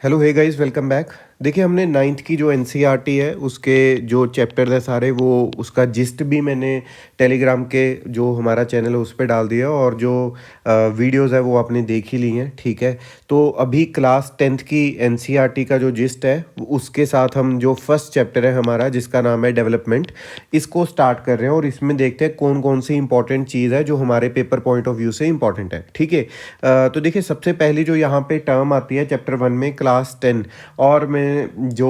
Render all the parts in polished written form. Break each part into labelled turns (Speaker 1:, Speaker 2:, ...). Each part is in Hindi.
Speaker 1: Hello hey guys, welcome back. देखिए, हमने नाइन्थ की जो एनसीईआरटी है उसके जो चैप्टर्स है सारे, वो उसका जिस्ट भी मैंने टेलीग्राम के जो हमारा चैनल है उस पर डाल दिया, और जो वीडियोस है वो आपने देख ही ली हैं। ठीक है, तो अभी क्लास टेंथ की एनसीईआरटी का जो जिस्ट है उसके साथ हम जो फर्स्ट चैप्टर है हमारा, जिसका नाम है डेवलपमेंट, इसको स्टार्ट कर रहे हैं। और इसमें देखते हैं कौन कौन सी इंपॉर्टेंट चीज़ है जो हमारे पेपर पॉइंट ऑफ व्यू से इंपॉर्टेंट है। ठीक है, तो देखिए, सबसे पहली जो यहाँ पे टर्म आती है चैप्टर 1 में, क्लास 10। और मैं जो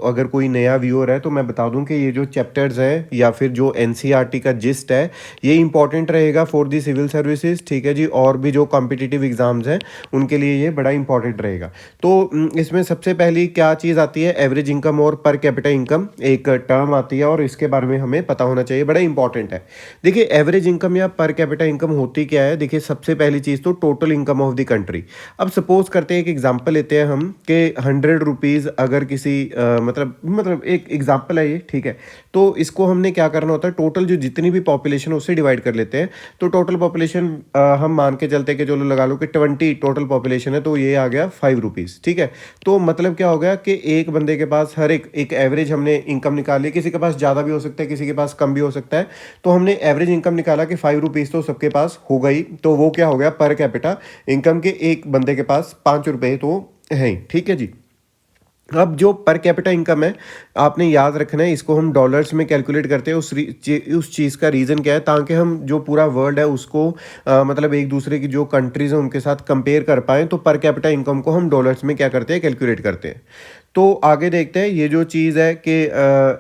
Speaker 1: अगर कोई नया व्यूअर है तो मैं बता दूं कि ये जो चैप्टर्स है या फिर जो एनसीईआरटी का जिस्ट है, ये इंपॉर्टेंट रहेगा फॉर दी सिविल सर्विसेज। ठीक है जी, और भी जो कॉम्पिटिटिव एग्जाम्स हैं उनके लिए ये बड़ा इंपॉर्टेंट रहेगा। तो इसमें सबसे पहली क्या चीज़ आती है, एवरेज इनकम और पर कैपिटा इनकम एक टर्म आती है, और इसके बारे में हमें पता होना चाहिए, बड़ा इंपॉर्टेंट है। देखिए, एवरेज इनकम या पर कैपिटा इनकम होती क्या है। देखिए, सबसे पहली चीज़ तो total income of the country. अब सपोज करते हैं, एक एग्जांपल लेते हैं हम कि 100 रुपीज़ अगर किसी मतलब एक एग्जांपल है ये। ठीक है, तो इसको हमने क्या करना होता है, टोटल जो जितनी भी पॉपुलेशन है उससे डिवाइड कर लेते हैं। तो टोटल पॉपुलेशन हम मान के चलते हैं कि चलो लगा लो कि 20 टोटल पॉपुलेशन है, तो ये आ गया 5 रुपीज़। ठीक है, तो मतलब क्या हो गया कि एक बंदे के पास हर एक एवरेज हमने इनकम निकाली। किसी के पास ज़्यादा भी हो सकता है, किसी के पास कम भी हो सकता है। तो हमने एवरेज इनकम निकाला कि 5 रुपीज़ तो सबके पास हो गई, तो वो क्या हो गया, पर कैपिटा इनकम के एक बंदे के पास 5 रुपये तो है ही। ठीक है जी, अब जो पर कैपिटा इनकम है, आपने याद रखना है, इसको हम डॉलर्स में कैलकुलेट करते हैं। उस चीज़ का रीज़न क्या है, ताकि हम जो पूरा वर्ल्ड है उसको मतलब एक दूसरे की जो कंट्रीज़ हैं उनके साथ कंपेयर कर पाएँ। तो पर कैपिटा इनकम को हम डॉलर्स में क्या करते हैं, कैलकुलेट करते हैं। तो आगे देखते हैं, ये जो चीज़ है कि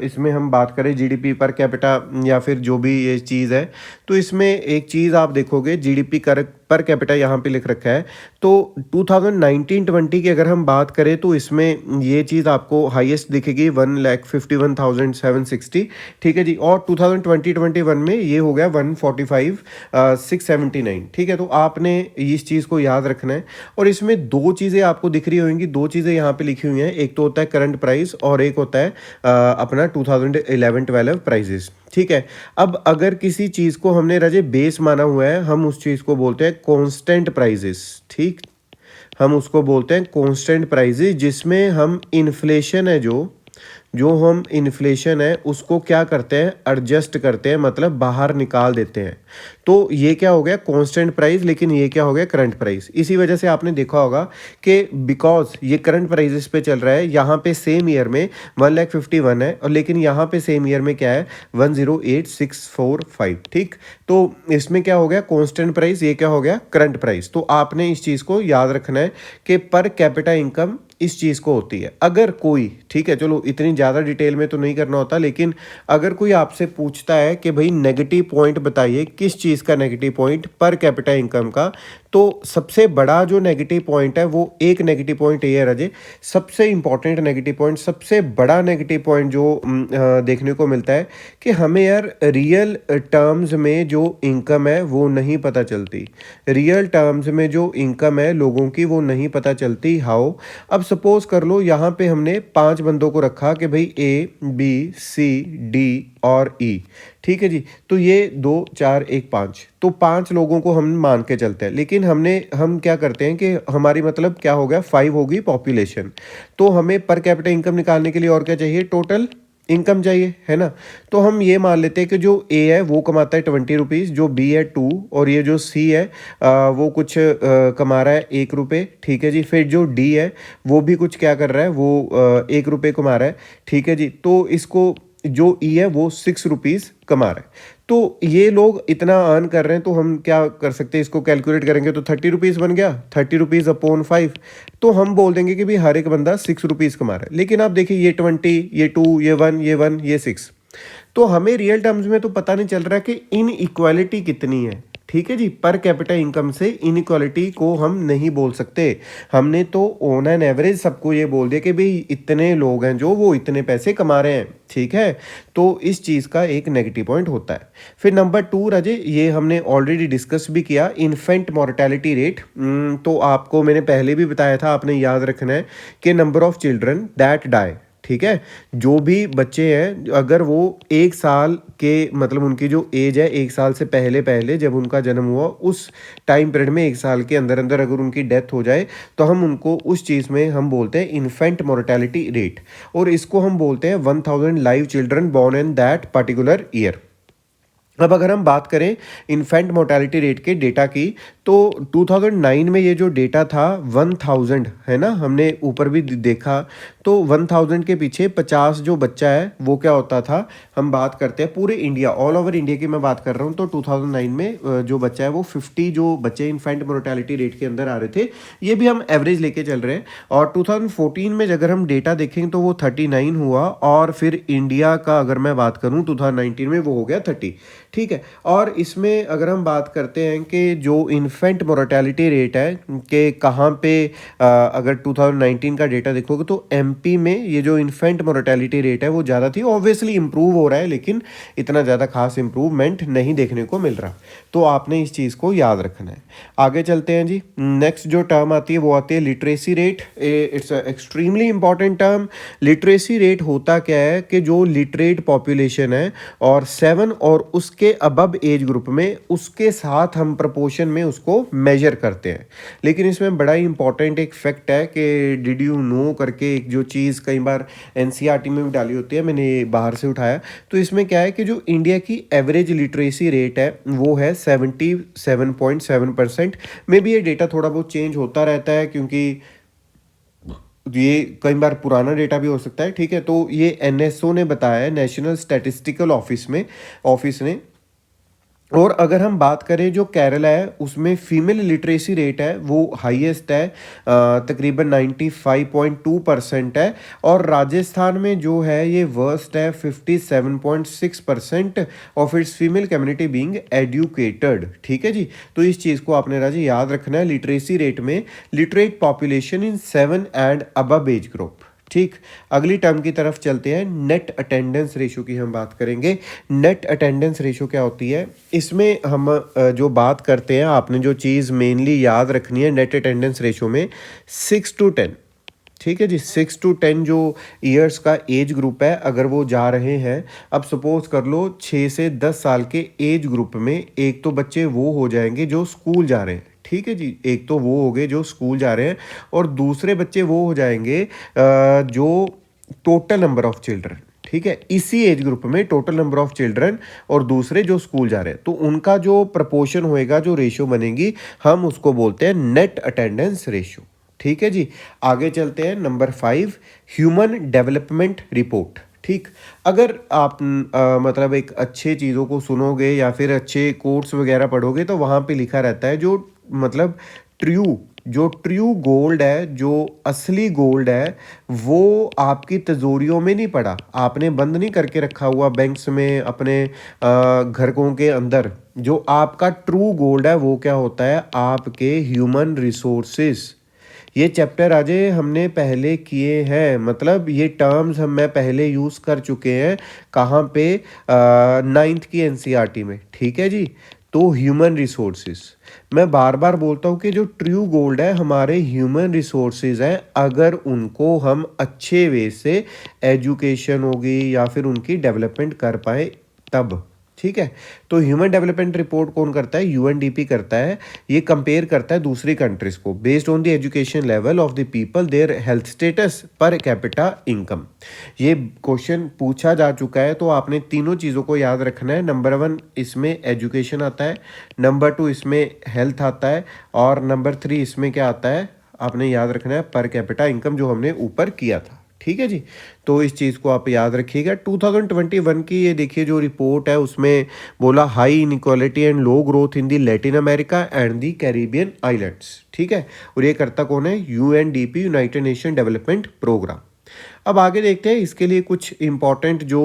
Speaker 1: इसमें हम बात करें जीडीपी पर कैपिटा या फिर जो भी ये चीज़ है, तो इसमें एक चीज़ आप देखोगे, जीडीपी कर पर कैपिटा यहाँ पे लिख रखा है। तो 2019-20 की अगर हम बात करें तो इसमें ये चीज़ आपको हाईएस्ट दिखेगी, 1,51,760। ठीक है जी, और 2020-21 में ये हो गया 145,679। ठीक है, तो आपने इस चीज़ को याद रखना है। और इसमें दो चीज़ें आपको दिख रही होंगी, दो चीज़ें यहाँ पे लिखी हुई हैं। एक तो होता है करंट प्राइस और एक होता है अपना 2011-12 प्राइजेस। ठीक है, अब अगर किसी चीज़ को हमने रजे बेस माना हुआ है, हम उस चीज़ को बोलते हैं कांस्टेंट प्राइजेस। ठीक, हम उसको बोलते हैं कांस्टेंट प्राइजेस, जिसमें हम इन्फ्लेशन है जो हम इन्फ्लेशन है उसको क्या करते हैं, एडजस्ट करते हैं, मतलब बाहर निकाल देते हैं। तो ये क्या हो गया, कांस्टेंट प्राइस, लेकिन ये क्या हो गया, करंट प्राइस। इसी वजह से आपने देखा होगा कि बिकॉज ये करंट प्राइसेस पे चल रहा है, यहाँ पे सेम ईयर में 1,51,000 है, और लेकिन यहाँ पे सेम ईयर में क्या है, 108,645। ठीक, तो इसमें क्या हो गया, कांस्टेंट प्राइस, ये क्या हो गया, करंट प्राइस। तो आपने इस चीज़ को याद रखना है कि पर कैपिटा इनकम इस चीज़ को होती है। अगर कोई, ठीक है, चलो इतनी ज़्यादा डिटेल में तो नहीं करना होता, लेकिन अगर कोई आपसे पूछता है कि भाई नेगेटिव पॉइंट बताइए, किस चीज़ का negative point, per capita income का, तो सबसे बड़ा जो नेगेटिव पॉइंट है वो एक नेगेटिव पॉइंट ये है राजे, सबसे इंपॉर्टेंट नेगेटिव पॉइंट, सबसे बड़ा नेगेटिव पॉइंट जो देखने को मिलता है कि हमें यार रियल टर्म्स में जो इनकम है वो नहीं पता चलती। रियल टर्म्स में जो इनकम है लोगों की वो नहीं पता चलती। हाउ, अब सपोज कर लो यहाँ पे हमने 5 बंदों को रखा कि भाई ए बी सी डी और ई। ठीक है जी, तो ये 2 4 1 5, तो 5 लोगों को हम मान के चलते हैं। लेकिन हम क्या करते हैं कि हमारी मतलब क्या हो गया, 5 होगी पॉपुलेशन। तो हमें पर कैपिटा इनकम निकालने के लिए और क्या चाहिए, टोटल इनकम चाहिए, है ना। तो हम ये मान लेते हैं कि जो ए है वो कमाता है 20 रुपीज़, जो बी है 2, और ये जो सी है वो कुछ कमा रहा है 1 रुपये। ठीक है जी, फिर जो डी है वो भी कुछ क्या कर रहा है, वो 1 रुपये कमा रहा है। ठीक है जी, तो इसको जो ई है वो 6 रुपीज़ कमा रहा है। तो ये लोग इतना अर्न कर रहे हैं, तो हम क्या कर सकते हैं, इसको कैलकुलेट करेंगे तो 30 रुपीज़ बन गया, 30 रुपीज़ अपॉन 5। तो हम बोल देंगे कि भाई हर एक बंदा 6 रुपीज़ कमा रहा है। लेकिन आप देखिए, ये 20, ये 2, ये 1, ये 1, ये 6, तो हमें रियल टर्म्स में तो पता नहीं चल रहा कि इन इक्वालिटी कितनी है। ठीक है जी, पर कैपिटा इनकम से इनइक्वालिटी को हम नहीं बोल सकते। हमने तो ऑन एन एवरेज सबको ये बोल दिया कि भाई इतने लोग हैं जो वो इतने पैसे कमा रहे हैं। ठीक है, तो इस चीज़ का एक नेगेटिव पॉइंट होता है। फिर नंबर 2 राजे, ये हमने ऑलरेडी डिस्कस भी किया, इन्फेंट मोर्टेलिटी रेट। तो आपको मैंने पहले भी बताया था, आपने याद रखना है कि number of children that die. ठीक है। जो भी बच्चे हैं अगर वो 1 साल के मतलब उनकी जो एज है 1 साल से पहले पहले जब उनका जन्म हुआ उस टाइम पीरियड में 1 साल के अंदर अंदर अगर उनकी डेथ हो जाए तो हम उनको उस चीज़ में हम बोलते हैं इन्फेंट मोर्टेलिटी रेट, और इसको हम बोलते हैं 1000 live children born in that particular year. अब अगर हम बात करें इन्फेंट मोर्टेलिटी रेट के डेटा की, तो 2009 में ये जो डेटा था 1000 है ना, हमने ऊपर भी देखा, तो 1000 के पीछे 50 जो बच्चा है वो क्या होता था। हम बात करते हैं पूरे इंडिया, ऑल ओवर इंडिया की मैं बात कर रहा हूँ, तो 2009 में जो बच्चा है वो 50 जो बच्चे इन्फेंट मोर्टेलिटी रेट के अंदर आ रहे थे, ये भी हम एवरेज लेके चल रहे हैं। और 2014 में अगर हम डेटा देखें तो वो 39 हुआ, और फिर इंडिया का अगर मैं बात करूँ 2019 में वो हो गया 30, ठीक है। और इसमें अगर हम बात करते हैं कि जो इन्फेंट मोर्टेलिटी रेट है कि कहाँ पे अगर 2019 का डेटा देखोगे तो एमपी में ये जो इन्फेंट मोर्टेलिटी रेट है वो ज़्यादा थी। ऑब्वियसली इंप्रूव हो रहा है लेकिन इतना ज़्यादा खास इंप्रूवमेंट नहीं देखने को मिल रहा, तो आपने इस चीज़ को याद रखना है। आगे चलते हैं जी। नेक्स्ट जो टर्म आती है वो आती है literacy rate. It's extremely important term. Literacy rate होता क्या है कि जो लिटरेट पॉपुलेशन है और 7 और उसके अबव एज ग्रुप में, उसके साथ हम प्रपोर्शन में उसको मेजर करते हैं। लेकिन इसमें बड़ा ही इंपॉर्टेंट एक फैक्ट है कि डिड यू नो करके एक जो चीज़ कई बार एनसीईआरटी में भी डाली होती है, मैंने बाहर से उठाया, तो इसमें क्या है कि जो इंडिया की एवरेज लिटरेसी रेट है वो है 77.7%। मे बी ये डेटा थोड़ा बहुत चेंज होता रहता है क्योंकि ये कई बार पुराना डेटा भी हो सकता है, ठीक है। तो ये एनएसओ ने बताया है, नेशनल स्टैटिस्टिकल ऑफिस ने। और अगर हम बात करें जो केरला है उसमें फीमेल लिटरेसी रेट है वो हाईएस्ट है, तकरीबन 95.2% है। और राजस्थान में जो है ये वर्स्ट है, 57.6% of its female community being educated, ठीक है जी। तो इस चीज़ को आपने राजी याद रखना है लिटरेसी रेट में, literate population in 7 and above age group, ठीक। अगली टर्म की तरफ चलते हैं, नेट अटेंडेंस रेशो की हम बात करेंगे। नेट अटेंडेंस रेशो क्या होती है, इसमें हम जो बात करते हैं, आपने जो चीज़ मेनली याद रखनी है नेट अटेंडेंस रेशो में 6 to 10, ठीक है जी। 6 to 10 जो ईयर्स का एज ग्रुप है अगर वो जा रहे हैं, अब सपोज कर लो 6 से 10 साल के एज ग्रुप में एक तो बच्चे वो हो जाएंगे जो स्कूल जा रहे हैं, ठीक है जी, एक तो वो हो गए जो स्कूल जा रहे हैं, और दूसरे बच्चे वो हो जाएंगे जो टोटल नंबर ऑफ चिल्ड्रन, ठीक है, इसी एज ग्रुप में टोटल नंबर ऑफ चिल्ड्रन और दूसरे जो स्कूल जा रहे हैं, तो उनका जो प्रपोर्शन होएगा, जो रेशियो बनेगी, हम उसको बोलते हैं नेट अटेंडेंस रेशियो, ठीक है जी। आगे चलते हैं, नंबर 5 ह्यूमन डेवलपमेंट रिपोर्ट, ठीक। अगर आप मतलब एक अच्छे चीज़ों को सुनोगे या फिर अच्छे कोर्स वगैरह पढ़ोगे तो वहाँ पे लिखा रहता है जो मतलब ट्रू गोल्ड है, जो असली गोल्ड है, वो आपकी तिजोरियों में नहीं पड़ा, आपने बंद नहीं करके रखा हुआ बैंक्स में अपने घरों के अंदर। जो आपका ट्रू गोल्ड है वो क्या होता है, आपके ह्यूमन रिसोर्सेज। ये चैप्टर अजय हमने पहले किए हैं, मतलब ये टर्म्स मैं पहले यूज़ कर चुके हैं, कहाँ पे, 9th की एनसीईआरटी में, ठीक है जी। तो ह्यूमन रिसोर्सेज, मैं बार बार बोलता हूँ कि जो ट्रू गोल्ड है हमारे ह्यूमन रिसोर्सेज हैं, अगर उनको हम अच्छे वे से एजुकेशन होगी या फिर उनकी डेवलपमेंट कर पाए तब, ठीक है। तो ह्यूमन डेवलपमेंट रिपोर्ट कौन करता है, यूएनडीपी करता है। ये कंपेयर करता है दूसरी कंट्रीज को based on the education level of the people, their health status, per capita income. ये क्वेश्चन पूछा जा चुका है, तो आपने तीनों चीज़ों को याद रखना है। नंबर 1 इसमें एजुकेशन आता है, नंबर 2 इसमें हेल्थ आता है, और नंबर 3 इसमें क्या आता है, आपने याद रखना है पर कैपिटा इनकम, जो हमने ऊपर किया था, ठीक है जी। तो इस चीज़ को आप याद रखिएगा। 2021 की ये देखिए जो रिपोर्ट है उसमें बोला high inequality and low growth in the Latin America and the Caribbean islands, ठीक है। और ये करता कौन है, UNDP, United Nation Development Programme. अब आगे देखते हैं, इसके लिए कुछ इम्पॉर्टेंट जो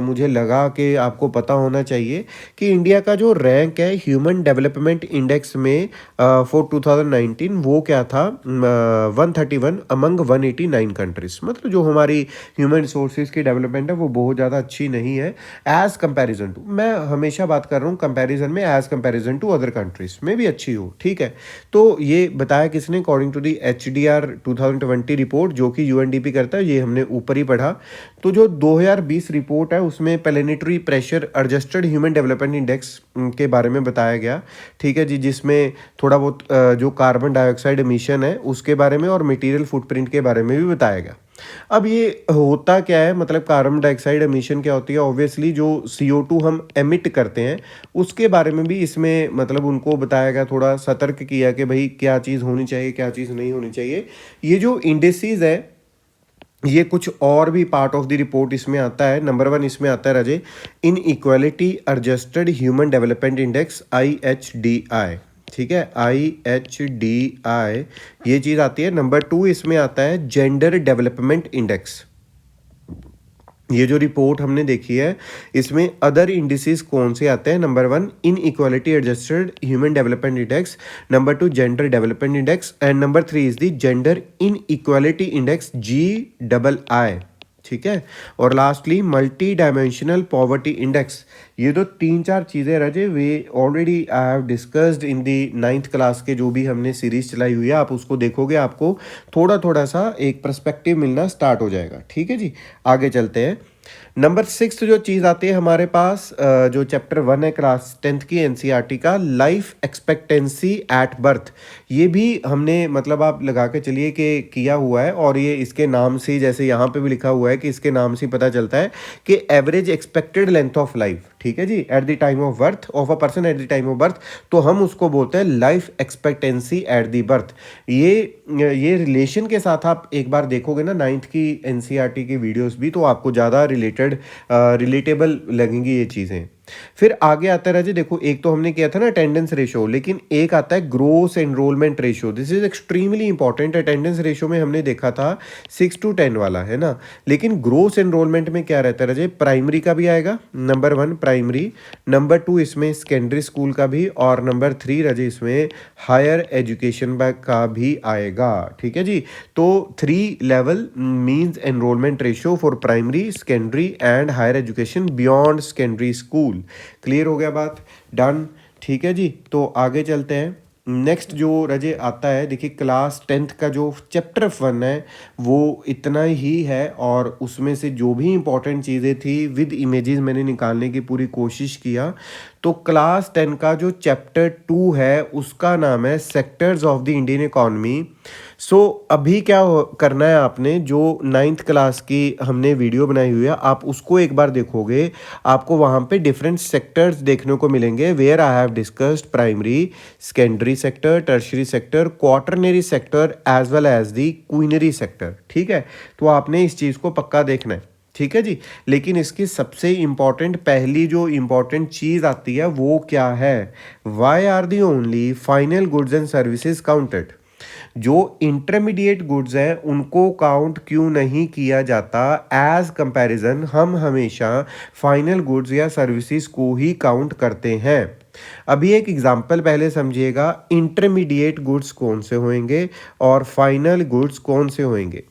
Speaker 1: मुझे लगा कि आपको पता होना चाहिए कि इंडिया का जो रैंक है ह्यूमन डेवलपमेंट इंडेक्स में फॉर 2019 वो क्या था, 131 अमंग 189 कंट्रीज। मतलब जो हमारी ह्यूमन रिसोर्सेज की डेवलपमेंट है वो बहुत ज़्यादा अच्छी नहीं है एज़ कंपैरिजन टू, मैं हमेशा बात कर रहा हूँ कंपैरिजन में, as comparison to other countries में भी अच्छी हो, ठीक है। तो ये बताया किसने, according to the HDR 2020 report जो कि यूएनडीपी करता है, ये हमने हमने ऊपर ही पढ़ा। तो जो 2020 रिपोर्ट है उसमें planetary pressure adjusted human development index के बारे में बताया गया, ठीक है जी, जिसमें थोड़ा बहुत जो कार्बन डाइऑक्साइड एमिशन है उसके बारे में और मटेरियल फुटप्रिंट के बारे में भी बताया गया। अब ये होता क्या है, मतलब कार्बन डाइऑक्साइड एमिशन क्या होती है, ऑब्वियसली जो CO2 हम एमिट करते हैं उसके बारे में भी इसमें मतलब उनको बताया गया, थोड़ा सतर्क किया कि भाई क्या चीज़ होनी चाहिए क्या चीज़ नहीं होनी चाहिए। ये जो इंडेसिस है ये कुछ और भी पार्ट ऑफ द रिपोर्ट इसमें आता है। नंबर 1 इसमें आता है राजे, inequality adjusted human development index IHDI, ठीक है, IHDI ये चीज़ आती है। नंबर 2 इसमें आता है जेंडर डेवलपमेंट इंडेक्स। ये जो रिपोर्ट हमने देखी है इसमें अदर इंडिसेस कौन से आते हैं, number 1 inequality adjusted human development index, number 2 gender development index and number 3 is the gender inequality index GII, ठीक है। और lastly multidimensional poverty index. ये तो 3-4 चीज़ें रजे वे already I have discussed in the 9th class के जो भी हमने सीरीज चलाई हुई है, आप उसको देखोगे आपको थोड़ा थोड़ा सा एक पर्सपेक्टिव मिलना स्टार्ट हो जाएगा, ठीक है जी। आगे चलते हैं। नंबर 6 जो चीज़ आती है हमारे पास जो चैप्टर 1 है क्लास 10th की NCERT का, लाइफ एक्सपेक्टेंसी एट बर्थ। ये भी हमने मतलब आप लगा के चलिए कि किया हुआ है, और ये इसके नाम से जैसे यहाँ पे भी लिखा हुआ है कि इसके नाम से पता चलता है कि average expected length of life, ठीक है जी, at the time of birth of a person at the time of birth, तो हम उसको बोलते हैं life expectancy at the birth. ये रिलेशन के साथ आप एक बार देखोगे ना 9th की NCERT की वीडियोस भी, तो आपको ज़्यादा रिलेटेबल लगेंगी ये चीज़ें। फिर आगे आता है राजे, देखो एक तो हमने किया था ना अटेंडेंस रेशो, लेकिन एक आता है gross enrolment ratio. This is extremely important. Attendance ratio में हमने देखा था 6 to 10 वाला, है ना, लेकिन ग्रोस एनरोलमेंट में क्या रहता है राजे, प्राइमरी का भी आएगा, नंबर 1 प्राइमरी, नंबर 2 इसमें सेकेंडरी स्कूल का भी, और नंबर 3 राजे इसमें हायर एजुकेशन का भी आएगा, ठीक है जी। तो 3 level means enrolment ratio for primary, secondary and higher education beyond secondary school. Clear हो गया बात, डन, ठीक है जी। तो आगे चलते हैं। नेक्स्ट जो रजे आता है, देखिए क्लास 10th का जो चैप्टर 1 है वो इतना ही है, और उसमें से जो भी इंपॉर्टेंट चीज़ें थी विद इमेजेस मैंने निकालने की पूरी कोशिश किया। तो क्लास 10 का जो चैप्टर 2 है उसका नाम है sectors of the Indian economy. So अभी क्या करना है आपने, जो 9th क्लास की हमने वीडियो बनाई हुई है आप उसको एक बार देखोगे, आपको वहाँ पे डिफरेंट सेक्टर्स देखने को मिलेंगे, where I have discussed primary, secondary sector, tertiary sector, quaternary sector as well as the quinary sector, ठीक है। तो आपने इस चीज़ को पक्का देखना है, ठीक है जी। लेकिन इसकी सबसे इम्पॉर्टेंट पहली जो इम्पॉर्टेंट चीज़ आती है वो क्या है, why are the only final goods and services counted. जो इंटरमीडिएट गुड्स हैं उनको काउंट क्यों नहीं किया जाता, एज कंपैरिजन हम हमेशा फाइनल गुड्स या सर्विसेज को ही काउंट करते हैं। अभी एक एग्जांपल पहले समझिएगा, इंटरमीडिएट गुड्स कौन से होंगे और फाइनल गुड्स कौन से होंगे।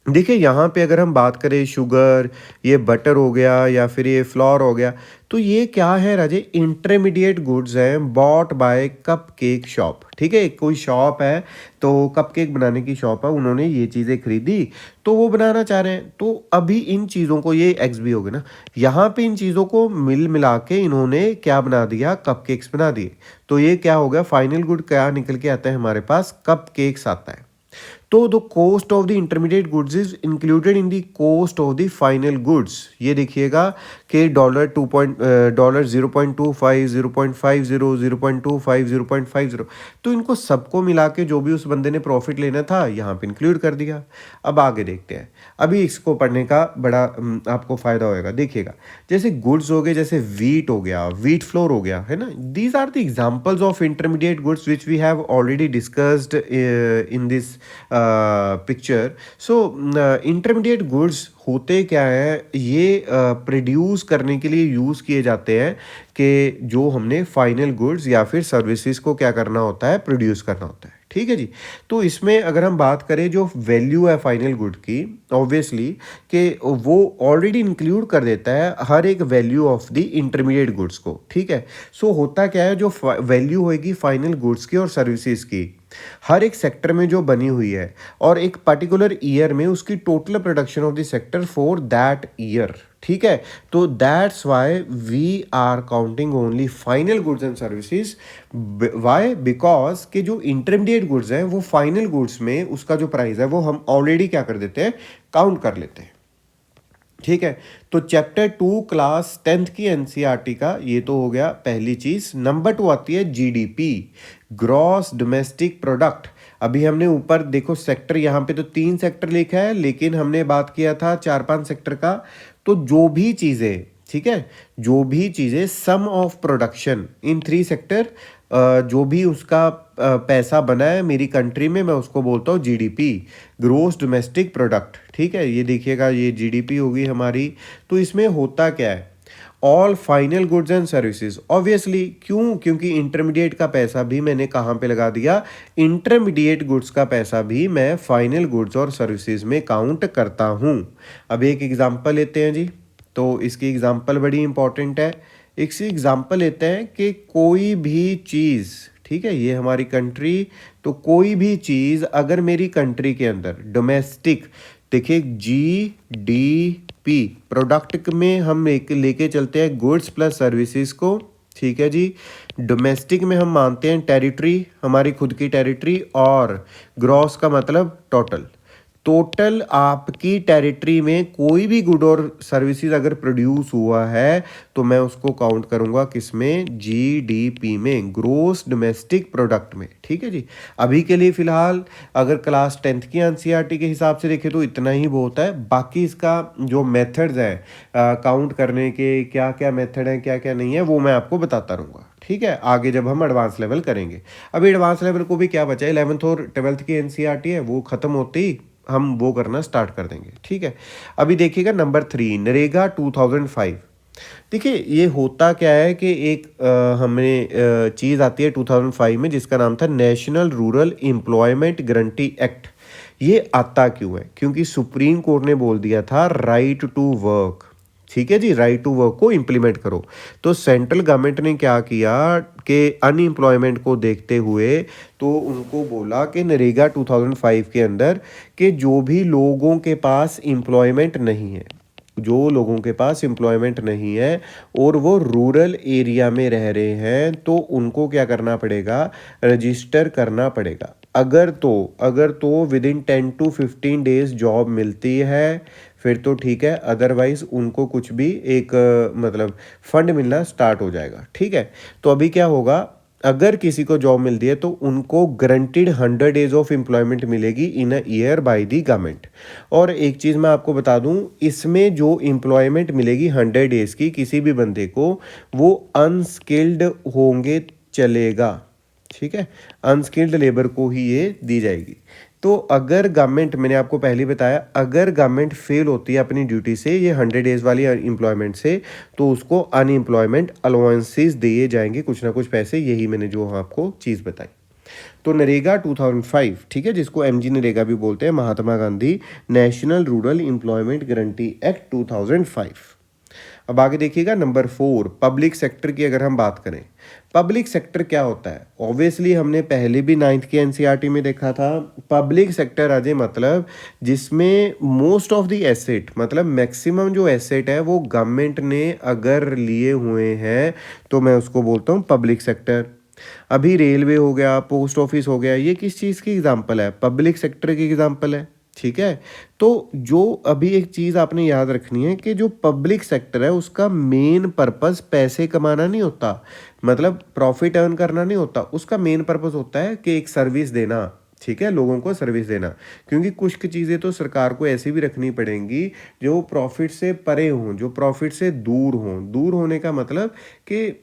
Speaker 1: देखिए यहाँ पे अगर हम बात करें शुगर, ये बटर हो गया या फिर ये फ्लोर हो गया, तो ये क्या है राजे, इंटरमीडिएट गुड्स हैं bought by cup cake shop, ठीक है। कोई शॉप है तो कप केक बनाने की शॉप है, उन्होंने ये चीज़ें खरीदी तो वो बनाना चाह रहे हैं, तो अभी इन चीज़ों को, ये एक्स भी हो गए ना, यहाँ पे इन चीज़ों को मिला के इन्होंने क्या बना दिया, कप केक्स बना दिए। तो ये क्या हो गया, फाइनल गुड क्या निकल के आता है हमारे पास, कप केक्स आता है। तो the cost of the intermediate goods is included in the cost of the final goods. ये देखिएगा कि $0.25, 0.50, 0.25, 0.50, तो इनको सबको मिला के जो भी उस बंदे ने प्रॉफिट लेना था यहाँ पे इंक्लूड कर दिया। अब आगे देखते हैं, अभी इसको पढ़ने का बड़ा आपको फ़ायदा होएगा। देखिएगा जैसे गुड्स हो गए, जैसे वीट हो गया, वीट फ्लोर हो गया, है ना, these are the examples of intermediate goods which we have already discussed in this picture. So intermediate goods होते क्या है, ये प्रोड्यूस करने के लिए यूज़ किए जाते हैं कि जो हमने फाइनल गुड्स या फिर सर्विसेज को क्या करना होता है, प्रोड्यूस करना होता है, ठीक है जी। तो इसमें अगर हम बात करें जो वैल्यू है फाइनल गुड की, ऑब्वियसली कि वो ऑलरेडी इंक्लूड कर देता है हर एक value of the intermediate goods को, ठीक है। सो होता क्या है, जो वैल्यू होएगी फाइनल गुड्स की और सर्विसेज की, हर एक सेक्टर में जो बनी हुई है और एक पर्टिकुलर ईयर में उसकी total production of the sector for that year, ठीक है। तो that's why we are counting only final goods and services. Why? Because के जो इंटरमीडिएट गुड्स हैं वो फाइनल गुड्स में उसका जो प्राइस है वो हम ऑलरेडी क्या कर देते हैं, काउंट कर लेते हैं, ठीक है। तो चैप्टर 2 क्लास 10th की एनसीईआरटी का ये तो हो गया पहली चीज। नंबर 2 आती है जीडीपी, ग्रॉस डोमेस्टिक प्रोडक्ट। अभी हमने ऊपर देखो सेक्टर, यहाँ पे तो 3 सेक्टर लिखा है लेकिन हमने बात किया था 4-5 सेक्टर का। तो जो भी चीज़ें, ठीक है, जो भी चीज़ें सम ऑफ प्रोडक्शन इन 3 सेक्टर, जो भी उसका पैसा बना है मेरी कंट्री में, मैं उसको बोलता हूँ जीडीपी, ग्रोस डोमेस्टिक प्रोडक्ट, ठीक है। ये देखिएगा ये जीडीपी होगी हमारी। तो इसमें होता क्या है, all final goods and services. Obviously क्यों, क्योंकि इंटरमीडिएट का पैसा भी मैंने कहाँ पे लगा दिया, इंटरमीडिएट गुड्स का पैसा भी मैं फाइनल गुड्स और सर्विसेज में काउंट करता हूँ। अब एक एग्जांपल लेते हैं जी, तो इसकी एग्जांपल बड़ी इंपॉर्टेंट है। एक सी एग्जांपल लेते हैं कि कोई भी चीज़, ठीक है, ये हमारी कंट्री, तो कोई भी चीज़ अगर मेरी कंट्री के अंदर डोमेस्टिक, देखिए जीडीपी प्रोडक्ट में हम लेके चलते हैं गुड्स प्लस सर्विसेज को, ठीक है जी। डोमेस्टिक में हम मानते हैं टेरिटरी, हमारी खुद की टेरिटरी, और ग्रॉस का मतलब टोटल। टोटल आपकी टेरिटरी में कोई भी गुड और सर्विसेज अगर प्रोड्यूस हुआ है तो मैं उसको काउंट करूंगा किसमें, जीडीपी में, ग्रोस डोमेस्टिक प्रोडक्ट में, ठीक है जी। अभी के लिए फिलहाल अगर क्लास 10th की एनसीईआरटी के हिसाब से देखें तो इतना ही बहुत है। बाकी इसका जो मेथड्स हैं काउंट करने के, क्या क्या मेथड हैं क्या क्या नहीं है, वो मैं आपको बताता रहूँगा, ठीक है, आगे जब हम एडवांस लेवल करेंगे। अभी एडवांस लेवल को भी क्या बचा है, 11th और 12th की एनसीईआरटी है, वो खत्म होती ही हम वो करना स्टार्ट कर देंगे, ठीक है। अभी देखिएगा नंबर 3 नरेगा 2005। देखिए ये होता क्या है कि एक हमें चीज़ आती है 2005 में जिसका नाम था national rural employment guarantee act. ये आता क्यों है, क्योंकि सुप्रीम कोर्ट ने बोल दिया था राइट टू वर्क, ठीक है जी, राइट टू वर्क को इम्प्लीमेंट करो। तो सेंट्रल गवर्नमेंट ने क्या किया कि अनएम्प्लॉयमेंट को देखते हुए तो उनको बोला कि नरेगा 2005 के अंदर कि जो भी लोगों के पास एम्प्लॉयमेंट नहीं है, जो लोगों के पास एम्प्लॉयमेंट नहीं है और वो रूरल एरिया में रह रहे हैं, तो उनको क्या करना पड़ेगा, रजिस्टर करना पड़ेगा। अगर तो with in 10 to 15 days job मिलती है फिर तो ठीक है, अदरवाइज उनको कुछ भी एक मतलब फंड मिलना स्टार्ट हो जाएगा, ठीक है। तो अभी क्या होगा, अगर किसी को जॉब मिलती है तो उनको गारंटीड 100 डेज ऑफ एम्प्लॉयमेंट मिलेगी in a year by the government. और एक चीज़ मैं आपको बता दूं, इसमें जो एम्प्लॉयमेंट मिलेगी 100 डेज की किसी भी बंदे को, वो अनस्किल्ड होंगे चलेगा, ठीक है, अनस्किल्ड लेबर को ही ये दी जाएगी। तो अगर गवर्नमेंट, मैंने आपको पहले बताया, अगर गवर्नमेंट फेल होती है अपनी ड्यूटी से ये 100 डेज वाली एम्प्लॉयमेंट से, तो उसको अनएम्प्लॉयमेंट अलाउंसेस दिए जाएंगे, कुछ ना कुछ पैसे, यही मैंने जो आपको चीज़ बताई। तो नरेगा 2005, ठीक है, जिसको एमजी नरेगा भी बोलते हैं, Mahatma Gandhi national rural employment guarantee act 2005। अब आगे देखिएगा नंबर 4 पब्लिक सेक्टर की अगर हम बात करें, पब्लिक सेक्टर क्या होता है, ऑब्वियसली हमने पहले भी 9th की एनसीईआरटी में देखा था। पब्लिक सेक्टर अजय मतलब जिसमें मोस्ट ऑफ द एसेट, मतलब मैक्सिमम जो एसेट है वो गवर्नमेंट ने अगर लिए हुए हैं तो मैं उसको बोलता हूँ पब्लिक सेक्टर। अभी रेलवे हो गया, पोस्ट ऑफिस हो गया, ये किस चीज़ की एग्जांपल है, पब्लिक सेक्टर की एग्जांपल है, ठीक है। तो जो अभी एक चीज़ आपने याद रखनी है कि जो पब्लिक सेक्टर है उसका मेन पर्पस पैसे कमाना नहीं होता, मतलब प्रॉफिट अर्न करना नहीं होता, उसका मेन पर्पस होता है कि एक सर्विस देना, ठीक है, लोगों को सर्विस देना। क्योंकि कुछ चीज़ें तो सरकार को ऐसी भी रखनी पड़ेंगी जो प्रॉफिट से परे हों, जो प्रॉफिट से दूर हों। दूर होने का मतलब कि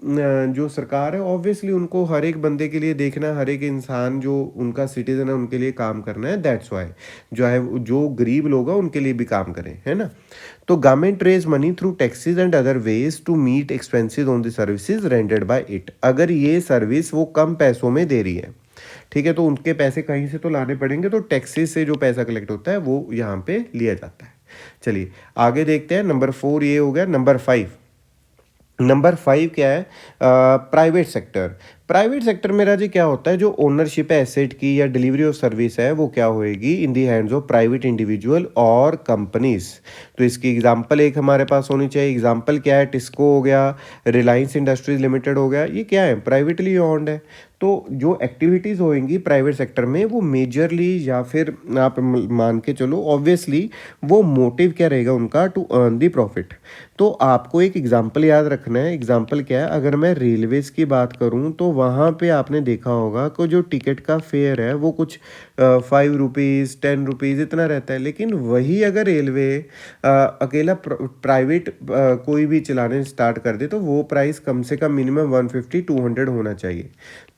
Speaker 1: जो सरकार है ऑब्वियसली उनको हर एक बंदे के लिए देखना, हर एक इंसान जो उनका सिटीजन है उनके लिए काम करना है, दैट्स वाई जो है जो गरीब लोग हैं उनके लिए भी काम करें, है ना। तो government raise money through taxes and other ways to meet expenses on the services rendered by it. अगर ये सर्विस वो कम पैसों में दे रही है, ठीक है, तो उनके पैसे कहीं से तो लाने पड़ेंगे, तो टैक्सेस से जो पैसा कलेक्ट होता है वो यहाँ पे लिया जाता है। चलिए आगे देखते हैं, नंबर 4 ये हो गया। नंबर 5 क्या है, प्राइवेट सेक्टर। प्राइवेट सेक्टर में राजी क्या होता है, जो ओनरशिप है एसेट की या डिलीवरी ऑफ सर्विस है वो क्या होएगी in the hands of private individual और कंपनीज। तो इसकी एग्जांपल एक हमारे पास होनी चाहिए। एग्जांपल क्या है, टिस्को हो गया, रिलायंस इंडस्ट्रीज लिमिटेड हो गया, ये क्या है, प्राइवेटली ओन्ड है। तो जो एक्टिविटीज़ होएंगी प्राइवेट सेक्टर में वो मेजरली, या फिर आप मान के चलो ऑब्वियसली, वो मोटिव क्या रहेगा उनका, टू अर्न दी प्रॉफिट। तो आपको एक एग्जांपल याद रखना है। एग्जांपल क्या है, अगर मैं रेलवेज़ की बात करूं तो वहाँ पे आपने देखा होगा कि जो टिकट का फेयर है वो कुछ 5 रुपीज़ 10 रुपीज़ इतना रहता है। लेकिन वही अगर रेलवे अकेला प्राइवेट कोई भी चलाने स्टार्ट कर दे तो वो प्राइस कम से कम मिनिमम 150-200 होना चाहिए।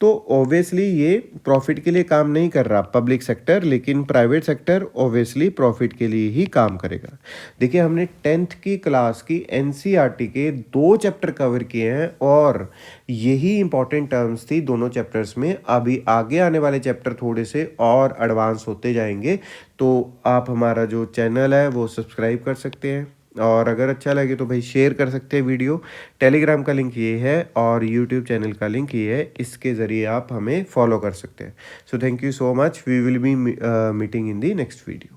Speaker 1: तो ऑब्वियसली ये प्रॉफिट के लिए काम नहीं कर रहा पब्लिक सेक्टर, लेकिन प्राइवेट सेक्टर ऑब्वियसली प्रॉफिट के लिए ही काम करेगा। देखिए हमने 10th की क्लास की एनसीईआरटी के 2 चैप्टर कवर किए हैं और यही इंपॉर्टेंट टर्म्स थी दोनों चैप्टर्स में। अभी आगे आने वाले चैप्टर थोड़े से और एडवांस होते जाएंगे। तो आप हमारा जो चैनल है वो सब्सक्राइब कर सकते हैं, और अगर अच्छा लगे तो भाई शेयर कर सकते हैं वीडियो। टेलीग्राम का लिंक ये है और यूट्यूब चैनल का लिंक ये है, इसके ज़रिए आप हमें फॉलो कर सकते हैं। So thank you so much, we will be meeting in the next video.